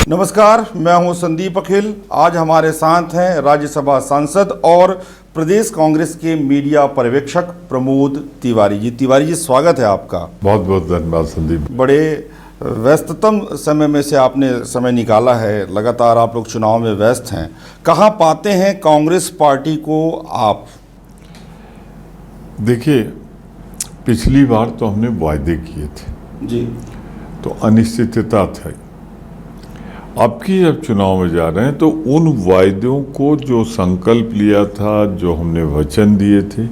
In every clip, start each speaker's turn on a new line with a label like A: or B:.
A: नमस्कार, मैं हूं संदीप अखिल। आज हमारे साथ हैं राज्यसभा सांसद और प्रदेश कांग्रेस के मीडिया पर्यवेक्षक प्रमोद तिवारी जी। तिवारी जी, स्वागत है आपका।
B: बहुत बहुत धन्यवाद संदीप।
A: बड़े व्यस्ततम समय में से आपने समय निकाला है, लगातार आप लोग चुनाव में व्यस्त हैं। कहाँ पाते हैं कांग्रेस पार्टी को आप?
B: देखिए, पिछली बार तो हमने वायदे किए थे
A: जी,
B: तो अनिश्चितता थी। अब की जब चुनाव में जा रहे हैं तो उन वायदों को जो संकल्प लिया था, जो हमने वचन दिए थे,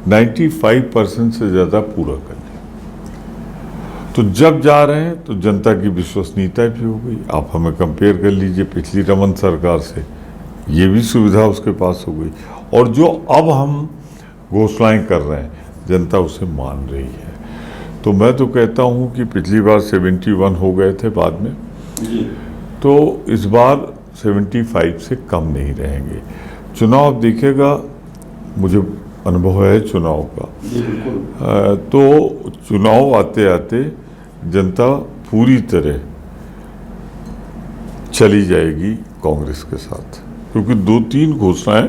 B: 95% से ज़्यादा पूरा कर लिया। तो जब जा रहे हैं तो जनता की विश्वसनीयता भी हो गई। आप हमें कंपेयर कर लीजिए पिछली रमन सरकार से, ये भी सुविधा उसके पास हो गई। और जो अब हम घोषणाएं कर रहे हैं, जनता उसे मान रही है। तो मैं तो कहता हूँ कि पिछली बार 71 हो गए थे बाद में, तो इस बार 75 से कम नहीं रहेंगे। चुनाव दिखेगा, मुझे अनुभव है चुनाव का। तो चुनाव आते आते जनता पूरी तरह चली जाएगी कांग्रेस के साथ, क्योंकि 2-3 घोषणाएं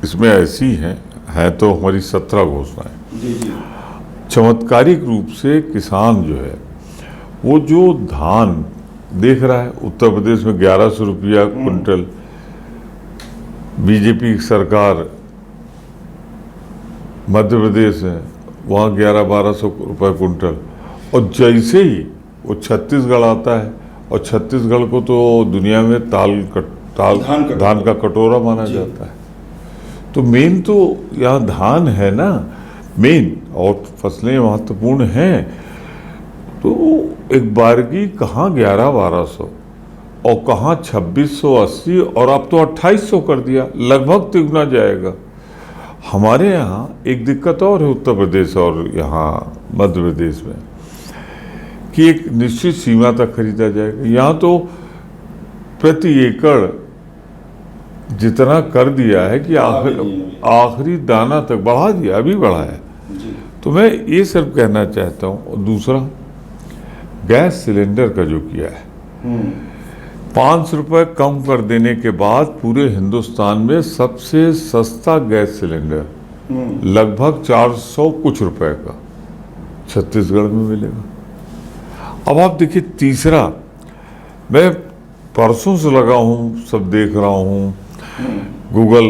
B: इसमें ऐसी हैं तो हमारी 17 घोषणाएं। चमत्कारिक रूप से किसान जो है, वो जो धान देख रहा है, उत्तर प्रदेश में 1100 रुपया कुंटल, बीजेपी की सरकार मध्य प्रदेश है, वहाँ 1100-1200 रुपये कुंटल। और जैसे ही वो छत्तीसगढ़ आता है, और छत्तीसगढ़ को तो दुनिया में धान का कटोरा माना जाता है। तो मेन तो यहाँ धान है ना मेन, और फसलें महत्वपूर्ण हैं। तो एक बारगी कहाँ 1100-1200 और कहाँ 2680, और अब तो 2800 कर दिया, लगभग तिगुना जाएगा। हमारे यहाँ एक दिक्कत और है उत्तर प्रदेश और यहाँ मध्य प्रदेश में, कि एक निश्चित सीमा तक खरीदा जाएगा। यहाँ तो प्रति एकड़ जितना कर दिया है कि आखिरी दाना तक बढ़ा दिया, अभी बढ़ा है। तो मैं ये सिर्फ कहना चाहता हूँ। और दूसरा, गैस सिलेंडर का जो किया है, 5 रुपये कम कर देने के बाद पूरे हिंदुस्तान में सबसे सस्ता गैस सिलेंडर लगभग 400 कुछ रुपए का छत्तीसगढ़ में मिलेगा। अब आप देखिए, तीसरा, मैं परसों से लगा हूँ, सब देख रहा हूँ, गूगल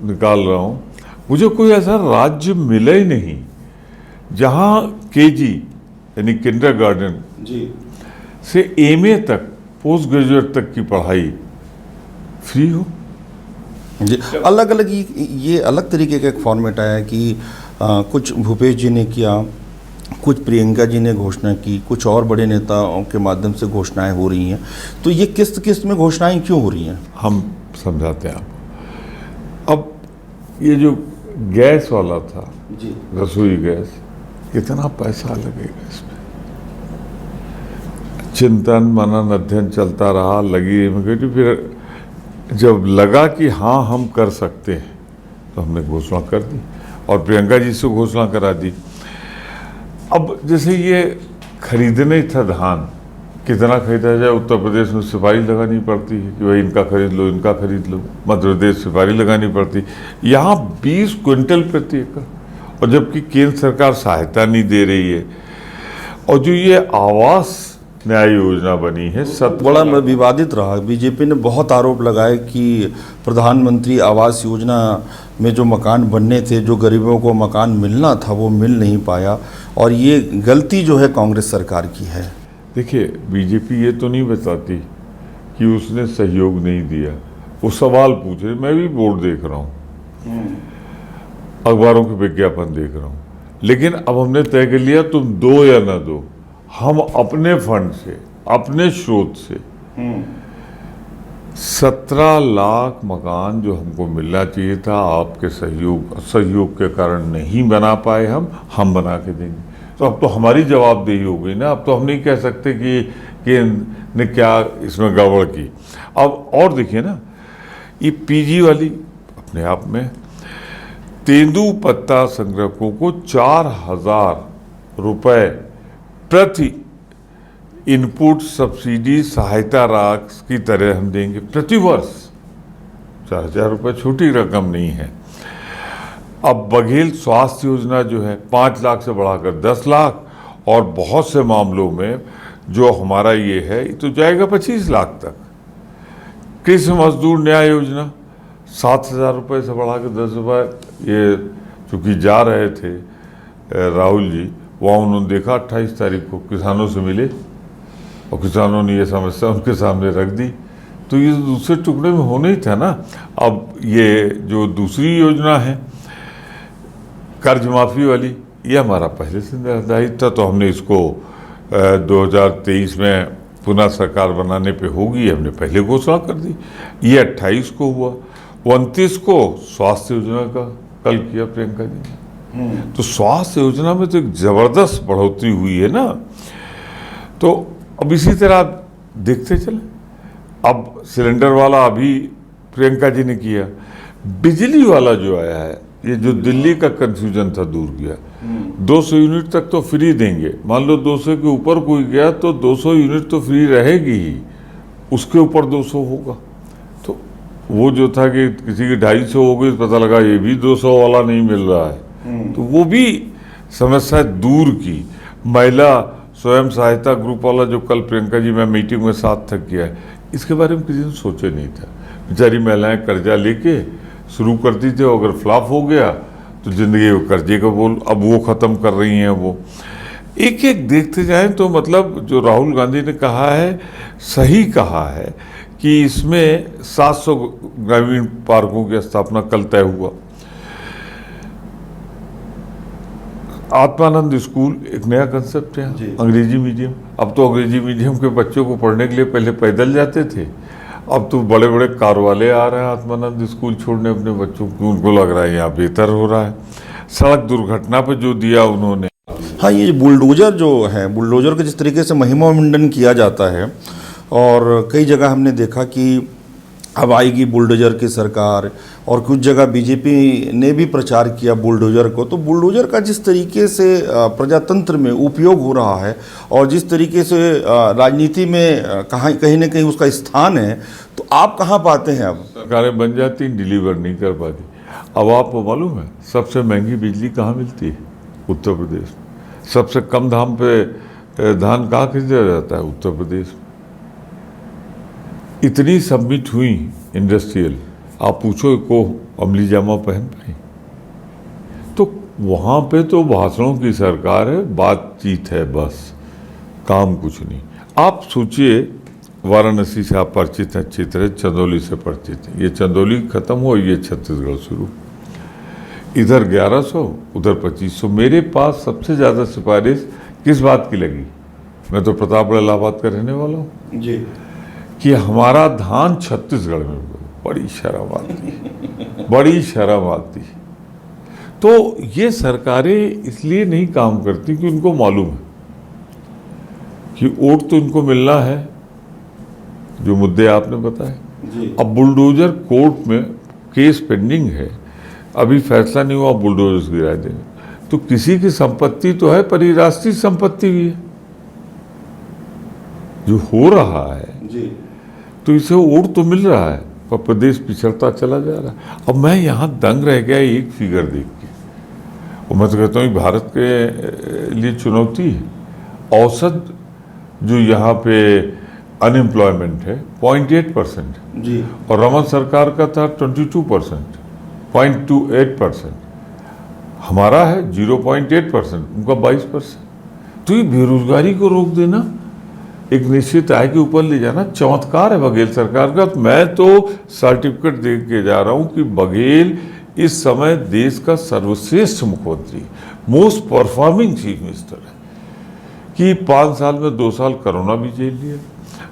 B: निकाल रहा हूँ, मुझे कोई ऐसा राज्य मिला ही नहीं जहाँ केजी यानी किंडरगार्टन से एमए तक, पोस्ट ग्रेजुएट तक की पढ़ाई फ्री हो।
A: जी, अलग अलग ये अलग तरीके का एक फॉर्मेट आया है कि कुछ भूपेश जी ने किया, कुछ प्रियंका जी ने घोषणा की, कुछ और बड़े नेताओं के माध्यम से घोषणाएं हो रही हैं। तो ये किस्त किस्त में घोषणाएं क्यों हो रही हैं? हम
B: समझाते हैं आपको। अब ये जो गैस वाला था जी, रसोई गैस, कितना पैसा लगेगा इसमें? चिंतन मनन अध्ययन चलता रहा, लगी। फिर जब लगा कि हाँ हम कर सकते हैं, तो हमने घोषणा कर दी, और प्रियंका जी से घोषणा करा दी। अब जैसे ये खरीदने था धान, कितना खरीदा जाए? उत्तर प्रदेश में सिपाही लगानी पड़ती है कि भाई इनका खरीद लो, इनका खरीद लो। मध्य प्रदेश सिपाही लगानी पड़ती, यहाँ 20 क्विंटल प्रति एकड़, और जबकि केंद्र सरकार सहायता नहीं दे रही है। और जो ये आवास न्याय योजना बनी है,
A: बड़ा विवादित रहा। बीजेपी ने बहुत आरोप लगाए कि प्रधानमंत्री आवास योजना में जो मकान बनने थे, जो गरीबों को मकान मिलना था, वो मिल नहीं पाया, और ये गलती जो है कांग्रेस सरकार की है।
B: देखिए, बीजेपी ये तो नहीं बताती कि उसने सहयोग नहीं दिया। वो सवाल पूछे, मैं भी बोर्ड देख रहा हूँ, अखबारों के विज्ञापन देख रहा हूँ, लेकिन अब हमने तय कर लिया, तुम दो या ना दो, हम अपने फंड से, अपने स्रोत से 17 लाख मकान जो हमको मिलना चाहिए था, आपके सहयोग के कारण नहीं बना पाए, हम बना के देंगे। तो अब तो हमारी जवाबदेही हो गई ना। अब तो हम नहीं कह सकते कि केंद्र ने क्या इसमें गड़बड़ की। अब और देखिए ना, ये पीजी वाली अपने आप में, तेंदुपत्ता संग्रहकों को 4000 रुपये प्रति इनपुट सब्सिडी सहायता राशि की तरह हम देंगे प्रति वर्ष। 4,000 रुपये छोटी रकम नहीं है। अब बघेल स्वास्थ्य योजना जो है 5 लाख से बढ़ाकर 10 लाख, और बहुत से मामलों में जो हमारा ये है ये तो जाएगा 25 लाख तक। कृषि मजदूर न्याय योजना 7,000 रुपये से बढ़ाकर 10 रुपये। ये चूँकि जा रहे थे राहुल जी, वहाँ उन्होंने देखा 28 तारीख को किसानों से मिले और किसानों ने ये समस्या उनके सामने रख दी, तो ये दूसरे टुकड़े में होना ही था ना। अब ये जो दूसरी योजना है कर्ज माफ़ी वाली, ये हमारा पहले से निर्धारित था, तो हमने इसको 2023 में पुनः सरकार बनाने पे होगी, हमने पहले घोषणा कर दी। ये 28 को हुआ। 29 को स्वास्थ्य योजना का कल किया प्रियंका जी ने। तो स्वास्थ्य योजना में तो एक ज़बरदस्त बढ़ोतरी हुई है ना। तो अब इसी तरह आप देखते चले। अब सिलेंडर वाला अभी प्रियंका जी ने किया। बिजली वाला जो आया है, ये जो दिल्ली का कंफ्यूजन था दूर किया। 200 यूनिट तक तो फ्री देंगे। मान लो 200 के ऊपर कोई गया तो 200 यूनिट तो फ्री रहेगी ही, उसके ऊपर 200 होगा। तो वो जो था कि किसी की 250 हो गई, पता लगा ये भी 200 वाला नहीं मिल रहा है, तो वो भी समस्या दूर की। महिला स्वयं सहायता ग्रुप वाला जो कल प्रियंका जी मैं मीटिंग में साथ तक किया है, इसके बारे में किसी ने सोचे नहीं था। बेचारी महिलाएं कर्जा लेके शुरू करती थी, अगर फ्लॉप हो गया तो जिंदगी कर्जे का बोल, अब वो ख़त्म कर रही हैं। वो एक एक देखते जाएं तो मतलब जो राहुल गांधी ने कहा है सही कहा है कि इसमें 700 ग्रामीण पार्कों की स्थापना कल तय हुआ। आत्मानंद स्कूल एक नया कंसेप्ट है, अंग्रेजी मीडियम। अब तो अंग्रेजी मीडियम के बच्चों को पढ़ने के लिए पहले पैदल जाते थे, अब तो बड़े बड़े कार वाले आ रहे हैं आत्मानंद स्कूल छोड़ने अपने बच्चों को। उनको लग रहा है यहाँ बेहतर हो रहा है। सड़क दुर्घटना पे जो दिया उन्होंने।
A: हाँ, ये बुलडोजर जो है, बुलडोजर का जिस तरीके से महिमा मंडन किया जाता है, और कई जगह हमने देखा कि अब आएगी बुलडोजर की सरकार, और कुछ जगह बीजेपी ने भी प्रचार किया बुलडोजर को। तो बुलडोजर का जिस तरीके से प्रजातंत्र में उपयोग हो रहा है और जिस तरीके से राजनीति में कहीं ना कहीं उसका स्थान है, तो आप कहाँ पाते हैं? अब
B: सरकारें बन जाती, डिलीवर नहीं कर पाती। अब आपको मालूम है सबसे महंगी बिजली कहाँ मिलती है? उत्तर प्रदेश में। सबसे कम दाम पे धान कहाँ खरीदा जाता है? उत्तर प्रदेश में। इतनी सबमिट हुई इंडस्ट्रियल, आप पूछो को अमली जामा पहन पाई? तो वहाँ पे तो भाषणों की सरकार है, बातचीत है बस, काम कुछ नहीं। आप सोचिए वाराणसी से आप परिचित हैं अच्छी तरह, चंदौली से परिचित हैं। ये चंदौली खत्म हो, ये छत्तीसगढ़ शुरू। इधर 1100, उधर 2500। मेरे पास सबसे ज़्यादा सिफारिश किस बात की लगी? मैं तो प्रतापगढ़ इलाहाबाद का रहने वाला हूँ
A: जी,
B: कि हमारा धान छत्तीसगढ़ में। बड़ी शर्म आती, बड़ी शर्म आती। तो ये सरकारें इसलिए नहीं काम करती कि उनको मालूम है कि वोट तो इनको मिलना है, जो मुद्दे आपने बताए। अब बुलडोजर कोर्ट में केस पेंडिंग है, अभी फैसला नहीं हुआ, बुलडोजर गिरा देंगे। तो किसी की संपत्ति तो है, पर ये राष्ट्रीय संपत्ति भी है जो हो रहा है
A: जी।
B: तो इसे वोट तो मिल रहा है, पर प्रदेश पिछड़ता चला जा रहा है। अब मैं यहाँ दंग रह गया एक फिगर देख के, और मैं तो कहता हूँ भारत के लिए चुनौती है। औसत जो यहाँ पे अनएम्प्लॉयमेंट है 0.8%
A: जी,
B: और रमन सरकार का था 22%, 0.28%। हमारा है 0.8%, उनका 22%। तो ये बेरोजगारी को रोक देना, एक निश्चित आय के ऊपर ले जाना चमत्कार है बघेल सरकार का। तो मैं तो सर्टिफिकेट दे के जा रहा हूँ कि बघेल इस समय देश का सर्वश्रेष्ठ मुख्यमंत्री, मोस्ट परफॉर्मिंग चीफ मिनिस्टर है। कि 5 साल में 2 साल कोरोना भी झेल लिया,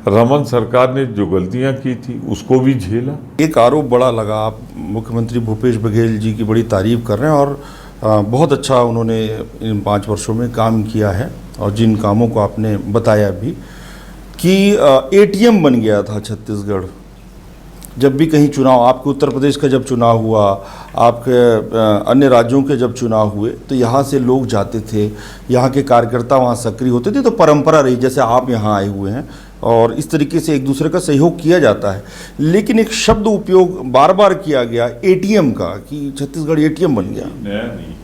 B: रमन सरकार ने जो गलतियां की थी उसको भी झेला।
A: एक आरोप बड़ा लगा, आप मुख्यमंत्री भूपेश बघेल जी की बड़ी तारीफ कर रहे हैं, और बहुत अच्छा उन्होंने इन 5 वर्षों में काम किया है, और जिन कामों को आपने बताया भी कि एटीएम बन गया था छत्तीसगढ़, जब भी कहीं चुनाव, आपके उत्तर प्रदेश का जब चुनाव हुआ, आपके अन्य राज्यों के जब चुनाव हुए, तो यहाँ से लोग जाते थे, यहाँ के कार्यकर्ता वहाँ सक्रिय होते थे, तो परंपरा रही, जैसे आप यहाँ आए हुए हैं और इस तरीके से एक दूसरे का सहयोग किया जाता है। लेकिन एक शब्द उपयोग बार बार किया गया एटीएम का, कि छत्तीसगढ़ एटीएम बन गया।
B: नया नहीं,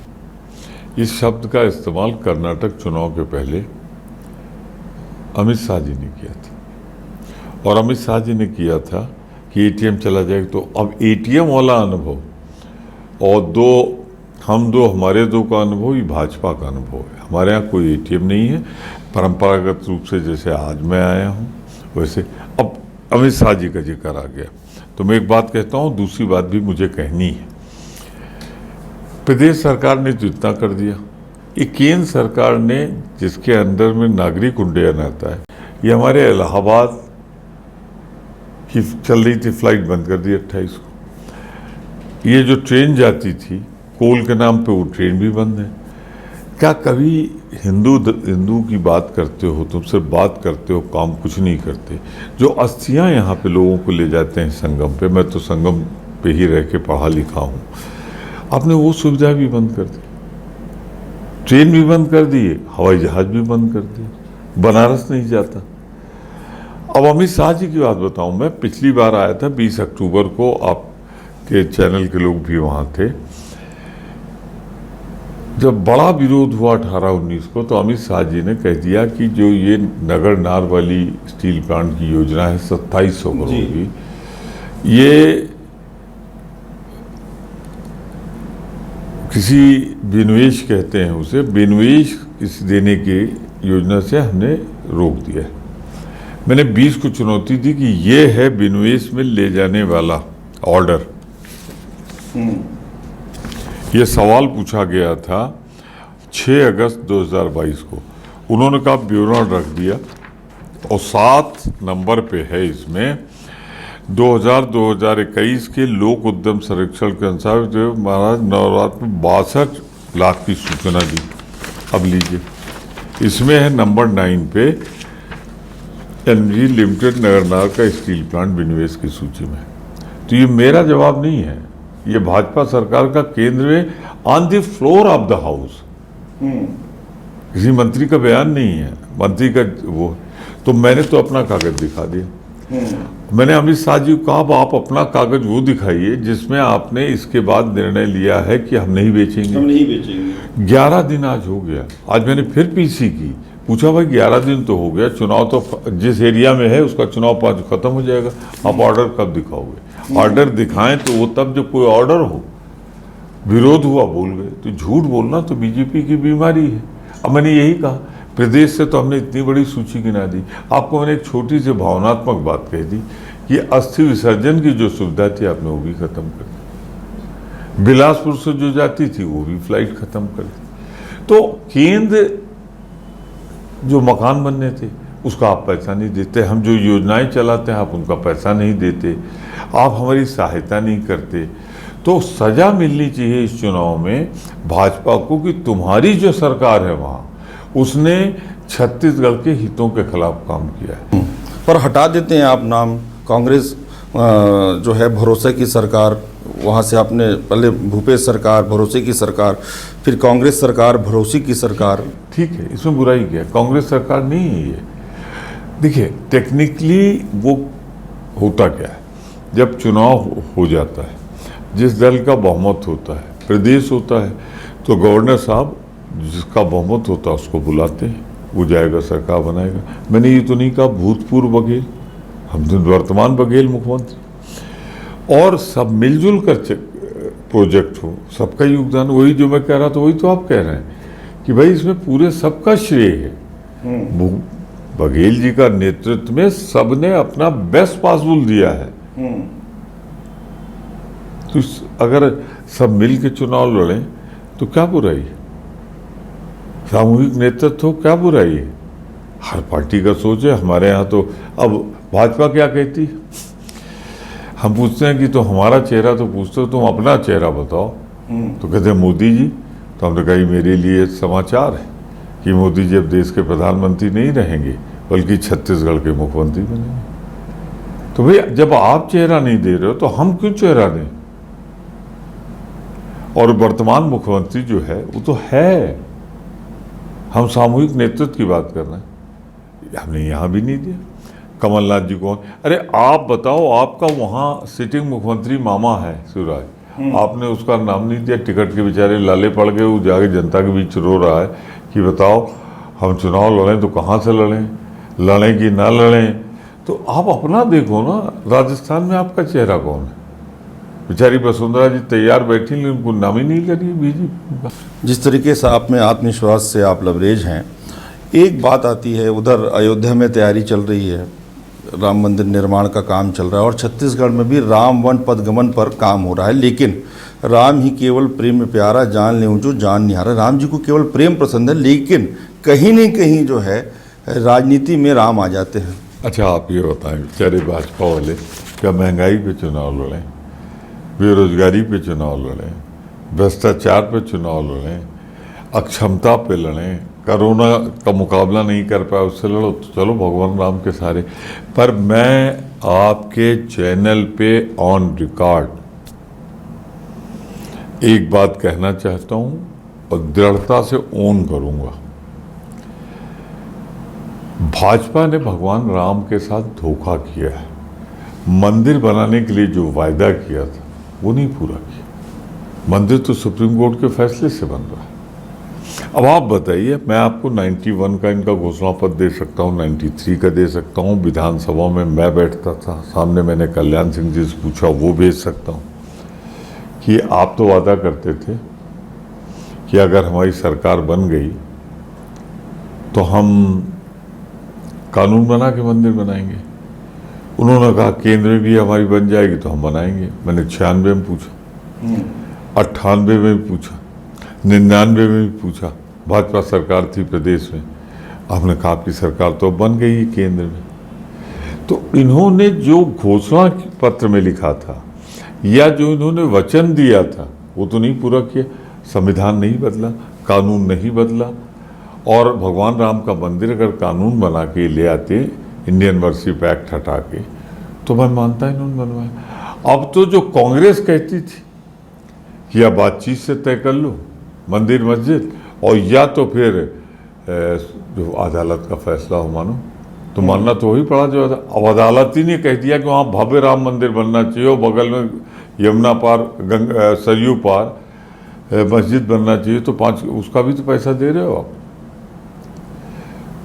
B: इस शब्द का इस्तेमाल कर्नाटक चुनाव के पहले अमित शाह जी ने किया था, और अमित शाह जी ने किया था कि एटीएम चला जाएगा। तो अब एटीएम वाला अनुभव और हमारे दो का अनुभव, ये भाजपा का अनुभव है। हमारे यहाँ कोई एटीएम नहीं है, परंपरागत रूप से जैसे आज मैं आया हूँ वैसे। अब अमित शाह जी का जिक्र आ गया तो मैं एक बात कहता हूँ, दूसरी बात भी मुझे कहनी है। प्रदेश सरकार ने तो इतना कर दिया, ये केंद्र सरकार ने, जिसके अंदर में नागरिक उड्डयन आता है, ये हमारे इलाहाबाद की चल रही थी फ्लाइट बंद कर दी 28 को। ये जो ट्रेन जाती थी कोल के नाम पे, वो ट्रेन भी बंद है। क्या कभी हिंदू की बात करते हो, तुम सिर्फ बात करते हो, काम कुछ नहीं करते। जो अस्थियां यहाँ पे लोगों को ले जाते हैं संगम पे, मैं तो संगम पे ही रह के पढ़ा लिखा हूँ, आपने वो सुविधा भी बंद कर दी, ट्रेन भी बंद कर दी, हवाई जहाज भी बंद कर दिए, बनारस नहीं जाता। अब अमित शाह जी की बात बताऊं, मैं पिछली बार आया था 20 अक्टूबर को, आपके चैनल के लोग भी वहाँ थे, जब बड़ा विरोध हुआ 18-19 को, तो अमित शाह जी ने कह दिया कि जो ये नगर नार वाली स्टील प्लांट की योजना है 2700 करोड़ की, ये किसी बिनवेश कहते हैं उसे, बिनवेश किसी देने की योजना से हमने रोक दिया है। मैंने 20 को चुनौती दी कि ये है बिनवेश में ले जाने वाला ऑर्डर। ये सवाल पूछा गया था 6 अगस्त 2022 को, उन्होंने कहा विवरण रख दिया, और 7 नंबर पे है इसमें 2021 के लोक उद्यम सर्वेक्षण के अनुसार जो महाराज नवरात्र में 62 लाख की सूचना दी। अब लीजिए, इसमें है नंबर 9 पे एनर्जी लिमिटेड नगरनार का स्टील प्लांट विनिवेश की सूची में। तो ये मेरा जवाब नहीं है, ये भाजपा सरकार का केंद्र में on the floor of the house, किसी मंत्री का बयान नहीं है, मंत्री का वो। तो मैंने तो अपना कागज दिखा दिया। मैंने अमित शाह जी को कहा, आप अपना कागज वो दिखाइए जिसमें आपने इसके बाद निर्णय लिया है कि हम नहीं बेचेंगे। 11 दिन आज हो गया। आज मैंने फिर पीसी की, पूछा भाई 11 दिन तो हो गया, चुनाव तो जिस एरिया में है उसका चुनाव 5 खत्म हो जाएगा, आप ऑर्डर कब दिखाओगे? ऑर्डर दिखाएं तो वो तब जब कोई ऑर्डर हो। विरोध हुआ, बोल गए। तो झूठ बोलना तो बीजेपी की बीमारी है। अब मैंने यही कहा, प्रदेश से तो हमने इतनी बड़ी सूची गिना दी। आपको मैंने एक छोटी सी भावनात्मक बात कह दी कि अस्थि विसर्जन की जो सुविधा थी आपने वो भी खत्म कर दी। बिलासपुर से जो जाती थी वो भी फ्लाइट खत्म कर दी। तो केंद्र जो मकान बनने थे उसका आप पैसा नहीं देते, हम जो योजनाएं चलाते हैं आप उनका पैसा नहीं देते, आप हमारी सहायता नहीं करते। तो सजा मिलनी चाहिए इस चुनाव में भाजपा को कि तुम्हारी जो सरकार है वहाँ उसने छत्तीसगढ़ के हितों के खिलाफ काम किया है।
A: पर हटा देते हैं आप नाम, कांग्रेस जो है भरोसे की सरकार, वहाँ से आपने पहले भूपेश सरकार, भरोसे की सरकार, फिर कांग्रेस सरकार, भरोसे की सरकार।
B: ठीक है, इसमें बुराई क्या है? कांग्रेस सरकार नहीं है ये। देखिए टेक्निकली वो होता क्या है, जब चुनाव हो जाता है, जिस दल का बहुमत होता है, प्रदेश होता है, तो गवर्नर साहब जिसका बहुमत होता है उसको बुलाते हैं, वो जाएगा सरकार बनाएगा। मैंने ये तो नहीं कहा भूतपूर्व बघेल, हम तो वर्तमान बघेल मुख्यमंत्री, और सब मिलजुल कर प्रोजेक्ट हो, सबका योगदान। वही जो मैं कह रहा था वही तो आप कह रहे हैं कि भाई इसमें पूरे सबका श्रेय है। बघेल जी का नेतृत्व में सबने अपना बेस्ट पॉसिबल दिया है। तो अगर सब मिल के चुनाव लड़ें तो क्या बुराई है? सामूहिक नेतृत्व हो, क्या बुराई है? हर पार्टी का सोच है। हमारे यहाँ तो अब भाजपा क्या कहती, हम पूछते हैं कि तो हमारा चेहरा तो पूछते हो, तुम अपना चेहरा बताओ, तो कहते हैं मोदी जी। तो हमने कहा मेरे लिए समाचार है कि मोदी जी अब देश के प्रधानमंत्री नहीं रहेंगे बल्कि छत्तीसगढ़ के मुख्यमंत्री बनेंगे। तो भाई जब आप चेहरा नहीं दे रहे हो तो हम क्यों चेहरा दें? और वर्तमान मुख्यमंत्री जो है वो तो है, हम सामूहिक नेतृत्व की बात कर रहे हैं, हमने यहाँ भी नहीं दिया। कमलनाथ जी को, अरे आप बताओ, आपका वहाँ सिटिंग मुख्यमंत्री मामा है शिवराज, आपने उसका नाम नहीं दिया। टिकट के बेचारे लाले पड़ गए, वो जाके जनता के बीच रो रहा है कि बताओ हम चुनाव लड़ें तो कहाँ से लड़ें, लड़ें कि ना लड़ें। तो आप अपना देखो ना, राजस्थान में आपका चेहरा कौन है? बेचारी वसुंधरा जी तैयार बैठी, लेकिन उनको नाम ही नहीं करी बीजेपी।
A: जिस तरीके से आप में आत्मविश्वास से आप लबरेज हैं, एक बात आती है, उधर अयोध्या में तैयारी चल रही है, राम मंदिर निर्माण का काम चल रहा है, और छत्तीसगढ़ में भी राम वन पदगमन पर काम हो रहा है। लेकिन राम ही केवल प्रेम में प्यारा, जान ले जो जान निहारा। राम जी को केवल प्रेम पसंद है, लेकिन कहीं न कहीं जो है राजनीति में राम आ जाते हैं।
B: अच्छा आप ये बताएं, बेचारे भाजपा वाले क्या महंगाई पे चुनाव लड़ें, बेरोजगारी पे चुनाव लड़ें, भ्रष्टाचार पे चुनाव लड़ें, अक्षमता पे लड़ें, कोरोना का मुकाबला नहीं कर पाए उससे लड़ो, तो चलो भगवान राम के सहारे। पर मैं आपके चैनल पे ऑन रिकॉर्ड एक बात कहना चाहता हूं और दृढ़ता से ओन करूंगा, भाजपा ने भगवान राम के साथ धोखा किया है। मंदिर बनाने के लिए जो वायदा किया था वो नहीं पूरा किया। मंदिर तो सुप्रीम कोर्ट के फैसले से बन रहा है। अब आप बताइए, मैं आपको 91 का इनका घोषणा पत्र दे सकता हूँ, 93 का दे सकता हूँ, विधानसभा में मैं बैठता था, सामने मैंने कल्याण सिंह जी से पूछा, वो भेज सकता हूँ कि आप तो वादा करते थे कि अगर हमारी सरकार बन गई तो हम कानून बना के मंदिर बनाएंगे। उन्होंने कहा केंद्र में भी हमारी बन जाएगी तो हम बनाएंगे। मैंने 96 में पूछा, 98 में भी पूछा, 99 में भी पूछा, भाजपा सरकार थी प्रदेश में, आपने कहा आपकी सरकार तो बन गई है केंद्र में। तो इन्होंने जो घोषणा पत्र में लिखा था या जो इन्होंने वचन दिया था वो तो नहीं पूरा किया। संविधान नहीं बदला, कानून नहीं बदला, और भगवान राम का मंदिर अगर कानून बना के ले आते, इंडियन वर्शिप एक्ट हटा के, तो मैं मानता इन्होंने बनवाया। अब तो जो कांग्रेस कहती थी कि या बातचीत से तय कर लो मंदिर मस्जिद, और या तो फिर जो अदालत का फैसला हो मानो, तो मानना तो वही पड़ा जो अब अदालत ही ने कह दिया कि वहाँ भव्य राम मंदिर बनना चाहिए, और बगल में यमुना पार सरयू पार मस्जिद बनना चाहिए, तो उसका भी तो पैसा दे रहे हो आप।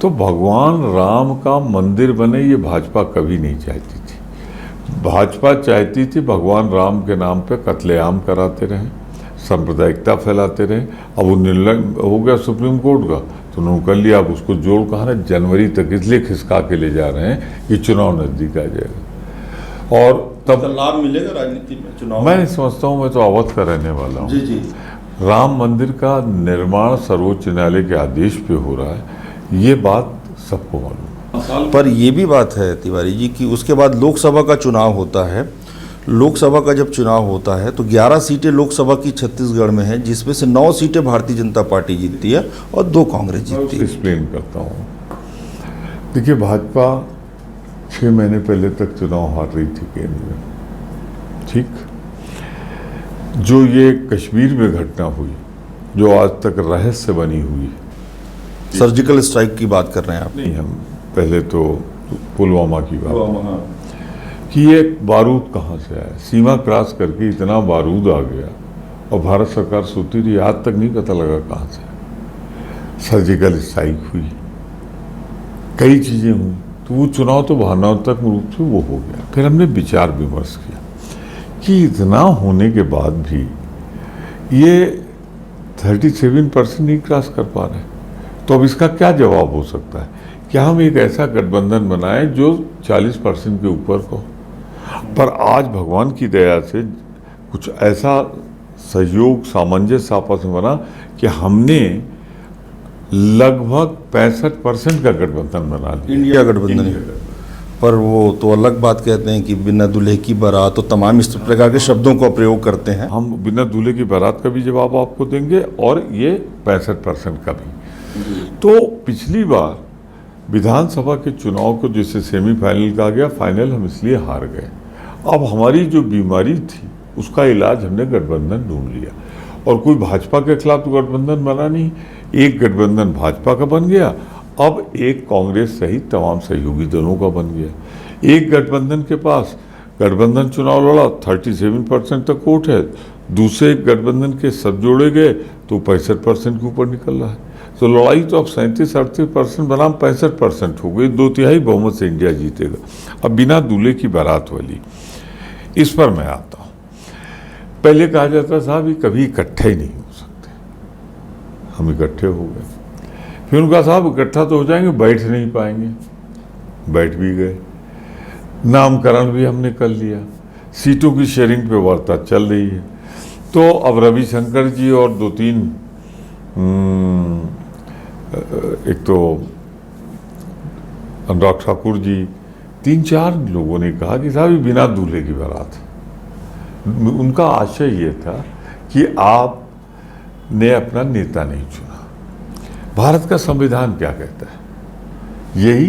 B: तो भगवान राम का मंदिर बने ये भाजपा कभी नहीं चाहती थी। भाजपा चाहती थी भगवान राम के नाम पे कत्लेआम कराते रहें, सांप्रदायिकता फैलाते रहें। अब वो निर्णय हो गया सुप्रीम कोर्ट का, तो उन्होंने कर लिया। अब उसको जोड़ कहा ना, जनवरी तक इसलिए खिसका के ले जा रहे हैं कि चुनाव नजदीक आ जाएगा और तब
A: लाभ मिलेगा राजनीति में चुनाव।
B: मैं नहीं समझता हूँ, मैं तो अवध का रहने वाला हूँ।
A: जी जी।
B: राम मंदिर का निर्माण सर्वोच्च न्यायालय के आदेश पे हो रहा है, ये बात सबको मालूम।
A: पर ये भी बात है तिवारी जी कि उसके बाद लोकसभा का चुनाव होता है। लोकसभा का जब चुनाव होता है तो 11 सीटें लोकसभा की छत्तीसगढ़ में हैं, जिसमें से 9 सीटें भारतीय जनता पार्टी जीतती है और 2 कांग्रेस जीतती है।
B: एक्सप्लेन करता हूँ। देखिए, भाजपा 6 महीने पहले तक चुनाव हार रही थी केंद्र में, ठीक। जो ये कश्मीर में घटना हुई, जो आज तक रहस्य बनी हुई,
A: सर्जिकल स्ट्राइक की बात कर रहे हैं आप?
B: नहीं, हम पहले तो पुलवामा की बात, कि ये बारूद कहाँ से आया, सीमा क्रॉस करके इतना बारूद आ गया और भारत सरकार सोती रही, आज तक नहीं पता लगा कहाँ से। सर्जिकल स्ट्राइक हुई, कई चीज़ें हुई, तो वो चुनाव तो भावनात्मक रूप से वो हो गया। फिर हमने विचार विमर्श किया कि इतना होने के बाद भी ये 37% नहीं क्रॉस कर पा रहे, तो अब इसका क्या जवाब हो सकता है? क्या हम एक ऐसा गठबंधन बनाएं जो 40% के ऊपर हो? पर आज भगवान की दया से कुछ ऐसा सहयोग, सामंजस्य आपस में बना कि हमने लगभग 65% का गठबंधन बना लिया।
A: इंडिया गठबंधन। पर वो तो अलग बात कहते हैं कि बिना दूल्हे की बारात, तो तमाम इस प्रकार के शब्दों का प्रयोग करते हैं।
B: हम बिना दूल्हे की बारात का भी जवाब आपको देंगे और ये 65% का भी। तो पिछली बार विधानसभा के चुनाव को जिसे सेमीफाइनल कहा गया, फाइनल हम इसलिए हार गए। अब हमारी जो बीमारी थी उसका इलाज हमने गठबंधन ढूंढ लिया, और कोई भाजपा के खिलाफ तो गठबंधन बना नहीं, एक गठबंधन भाजपा का बन गया, अब एक कांग्रेस सहित तमाम सहयोगी दलों का बन गया। एक गठबंधन के पास गठबंधन चुनाव लड़ा, 37% तक वोट है, दूसरे गठबंधन के सब जोड़े गए तो 65% के ऊपर निकल रहा है। तो लड़ाई तो अब 37-38% बनाम 65% हो गई, 2/3 बहुमत से इंडिया जीतेगा। अब बिना दूल्हे की बारात वाली, इस पर मैं आता हूँ। पहले कहा जाता साहब ये कभी इकट्ठे ही नहीं हो सकते, हम इकट्ठे हो गए। फिर उनका साहब इकट्ठा तो हो जाएंगे, बैठ नहीं पाएंगे, बैठ भी गए। नामकरण भी हमने कर लिया, सीटों की शेयरिंग पे वार्ता चल रही है। तो अब रविशंकर जी और 2-3 एक तो अनुराग ठाकुर जी, 3-4 लोगों ने कहा कि साहब ये बिना दूल्हे की बारात है। उनका आशय ये था कि आपने अपना नेता नहीं चुना। भारत का संविधान क्या कहता है? यही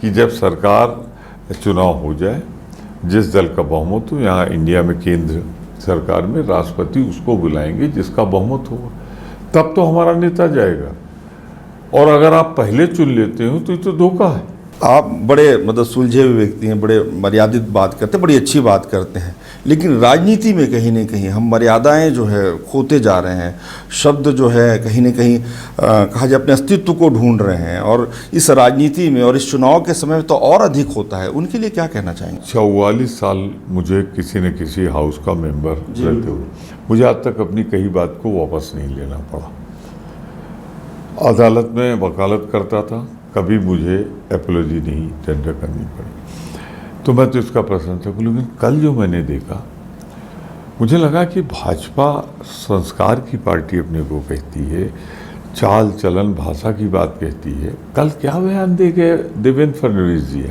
B: कि जब सरकार चुनाव हो जाए, जिस दल का बहुमत हो, यहाँ इंडिया में केंद्र सरकार में राष्ट्रपति उसको बुलाएंगे जिसका बहुमत होगा, तब तो हमारा नेता जाएगा। और अगर आप पहले चुन लेते हो तो ये तो धोखा है।
A: आप बड़े मतलब सुलझे हुए व्यक्ति हैं, बड़े मर्यादित बात करते हैं, बड़ी अच्छी बात करते हैं, लेकिन राजनीति में कहीं ना कहीं हम मर्यादाएं जो है खोते जा रहे हैं। शब्द जो है कहीं ना कहीं कहा जाए अपने अस्तित्व को ढूंढ रहे हैं, और इस राजनीति में और इस चुनाव के समय में तो और अधिक होता है। उनके लिए क्या कहना चाहेंगे?
B: 44 साल मुझे किसी न किसी हाउस का मेंबर रहते हुए मुझे आज तक अपनी कही बात को वापस नहीं लेना पड़ा। अदालत में वकालत करता था, कभी मुझे एपोलॉजी नहीं टेंडर करनी पड़ी, तो मैं तो इसका प्रशंसक हूँ। लेकिन कल जो मैंने देखा, मुझे लगा कि भाजपा संस्कार की पार्टी अपने को कहती है, चाल चलन भाषा की बात कहती है। कल क्या बयान दे गए देवेंद्र फडणवीस जी?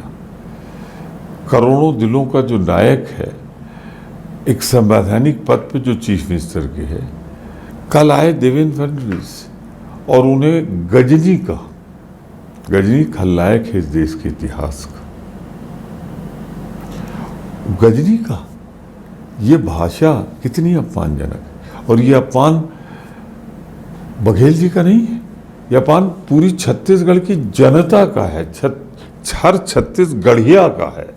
B: करोड़ों दिलों का जो नायक है, एक संवैधानिक पद पे जो चीफ मिनिस्टर के है, कल आए देवेंद्र फडणवीस और उन्हें गजनी का, गजनी खलनायक है इस देश के इतिहास का, गजनी का। ये भाषा कितनी अपमानजनक है। और ये अपमान बघेल जी का नहीं है, ये अपमान पूरी छत्तीसगढ़ की जनता का है, हर छत्तीसगढ़िया का है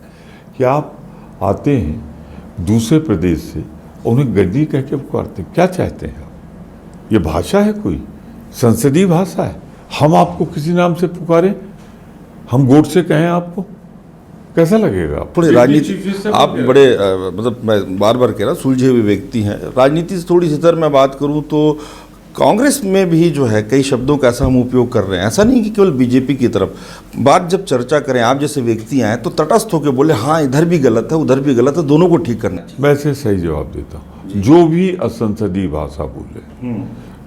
B: कि आप आते हैं दूसरे प्रदेश से, उन्हें गजनी कह के पुकारते हैं। क्या चाहते हैं आप? ये भाषा है कोई? संसदीय भाषा है? हम आपको किसी नाम से पुकारें, हम गोड से कहें आपको, कैसा लगेगा?
A: थोड़ी राजनीति आप बड़े मतलब मैं बार बार कह रहा सुलझे हुए व्यक्ति हैं। राजनीति से थोड़ी सी तरह मैं बात करूं तो कांग्रेस में भी जो है कई शब्दों का ऐसा हम उपयोग कर रहे हैं। ऐसा नहीं कि केवल बीजेपी की तरफ बात जब चर्चा करें, आप जैसे व्यक्ति आए तो तटस्थ होकर बोले हाँ इधर भी गलत है उधर भी गलत है, दोनों को ठीक करना चाहिए।
B: मैं इसे सही जवाब देता हूँ। जो भी असंसदीय भाषा बोले,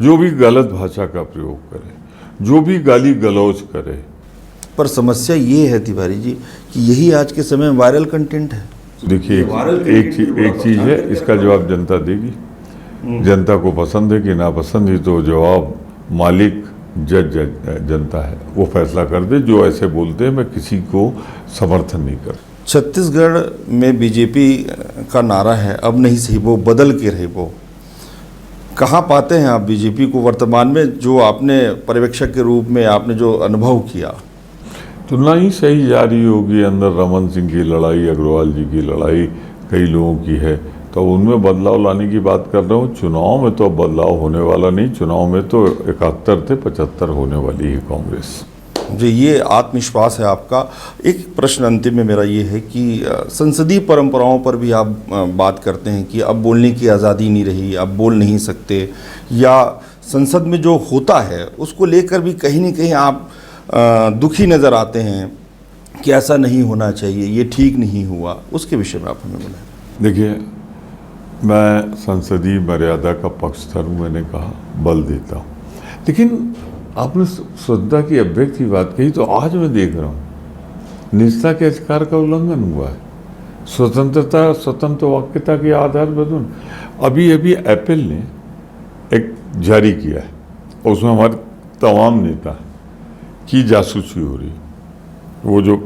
B: जो भी गलत भाषा का प्रयोग करे, जो भी गाली गलौज करे,
A: पर समस्या ये है तिवारी जी कि यही आज के समय में वायरल कंटेंट है।
B: देखिए एक चीज है, इसका जवाब जनता देगी। जनता को पसंद है कि ना पसंद है, तो जवाब मालिक जज जनता है, वो फैसला कर दे। जो ऐसे बोलते हैं मैं किसी को समर्थन नहीं कर।
A: छत्तीसगढ़ में बीजेपी का नारा है अब नहीं सही वो बदल के रहे वो। कहाँ पाते हैं आप बीजेपी को वर्तमान में, जो आपने पर्यवेक्षक के रूप में आपने जो अनुभव किया?
B: तुलना ही सही जा रही होगी। अंदर रमन सिंह की लड़ाई, अग्रवाल जी की लड़ाई कई लोगों की है, तो उनमें बदलाव लाने की बात कर रहा हूँ। चुनाव में तो बदलाव होने वाला नहीं, चुनाव में तो 71 थे 75 होने वाली है कांग्रेस।
A: जी, ये आत्मविश्वास है आपका। एक प्रश्न अंतिम में मेरा ये है कि संसदीय परंपराओं पर भी आप बात करते हैं कि अब बोलने की आज़ादी नहीं रही, अब बोल नहीं सकते, या संसद में जो होता है उसको लेकर भी कहीं ना कहीं आप दुखी नज़र आते हैं कि ऐसा नहीं होना चाहिए, ये ठीक नहीं हुआ। उसके विषय में आप हमें बोलें।
B: देखिए, मैं संसदीय मर्यादा का पक्षधर हूँ, मैंने कहा बल देता हूँ। लेकिन आपने स्वतंत्रता की अभिव्यक्ति की बात कही, तो आज मैं देख रहा हूँ निजता के अधिकार का उल्लंघन हुआ है। स्वतंत्रता, स्वतंत्र वाक्यता के आधार पर अभी एप्पल ने एक जारी किया है और उसमें हमारे तमाम नेता की जासूसी हो रही है। वो जो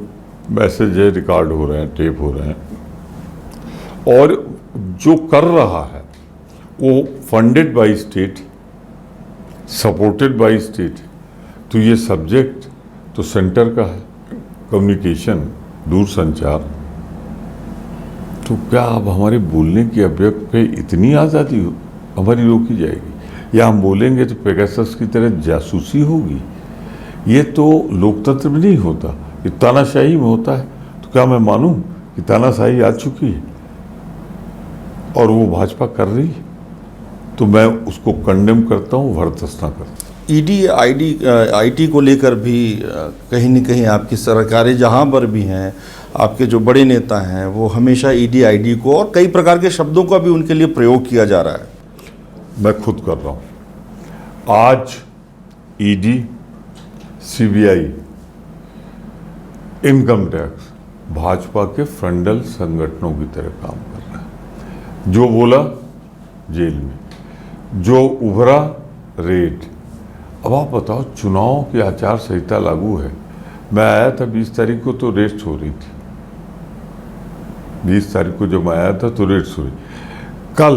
B: मैसेज है रिकॉर्ड हो रहे हैं, टेप हो रहे हैं, और जो कर रहा है वो funded by state, supported by state. तो ये सब्जेक्ट तो सेंटर का है, कम्युनिकेशन, दूरसंचार। तो क्या अब हमारे बोलने की अभिव्यक्ति पे इतनी आज़ादी हमारी रोकी जाएगी, या हम बोलेंगे तो पेगासस की तरह जासूसी होगी? ये तो लोकतंत्र में नहीं होता, ये तानाशाही में होता है। तो क्या मैं मानूं कि तानाशाही आ चुकी है और वो भाजपा कर रही है? तो मैं उसको कंडेम करता हूँ, बर्दाश्त ना करता हूँ।
A: ईडी आईटी को लेकर भी कहीं न कहीं आपकी सरकारें जहाँ पर भी हैं, आपके जो बड़े नेता हैं वो हमेशा ईडी आईडी को और कई प्रकार के शब्दों का भी उनके लिए प्रयोग किया जा रहा है।
B: मैं खुद कर रहा हूँ। आज ED, CBI, income tax Bhajpa के फ्रंटल संगठनों की तरह काम कर रहा है। जो बोला जेल में, जो उभरा रेड। अब आप बताओ, चुनाव की आचार संहिता लागू है। मैं आया था 20 तारीख को तो रेस्ट हो रही थी। 20 तारीख को जब मैं आया था तो रेस्ट हो रही। कल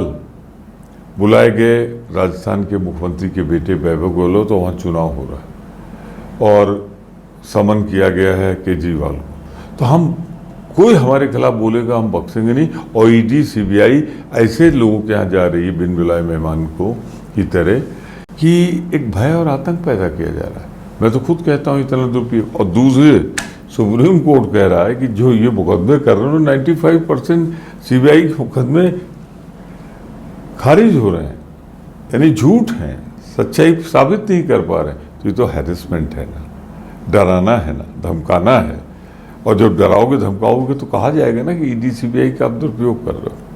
B: बुलाए गए राजस्थान के मुख्यमंत्री के बेटे वैभव गहलोत, तो वहाँ चुनाव हो रहा है और समन किया गया है केजरीवाल को। तो हम, कोई हमारे खिलाफ बोलेगा हम बख्शेंगे नहीं। और ईडी, सीबीआई ऐसे लोगों के यहाँ जा रही है बिन बुलाए मेहमान को की तरह, कि एक भय और आतंक पैदा किया जा रहा है। मैं तो खुद कहता हूँ इतना दुरुपयोग। और दूसरे, सुप्रीम कोर्ट कह रहा है कि जो ये मुकदमे कर रहे हैं 95% सीबीआई के मुकदमे खारिज हो रहे हैं, यानी झूठ हैं, सच्चाई साबित नहीं कर पा रहे। तो ये तो हैरेसमेंट है ना, डराना है ना, धमकाना है। और जब डराओगे धमकाओगे तो कहा जाएगा ना कि ईडी सीबीआई का आप दुरुपयोग कर रहे हो।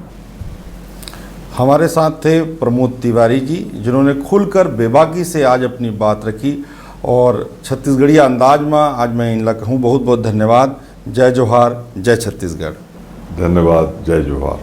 A: हमारे साथ थे प्रमोद तिवारी जी, जिन्होंने खुलकर बेबाकी से आज अपनी बात रखी और छत्तीसगढ़ी अंदाज में आज मैं इनका कहूँ बहुत बहुत धन्यवाद। जय जोहार, जय छत्तीसगढ़।
B: धन्यवाद, जय जोहार।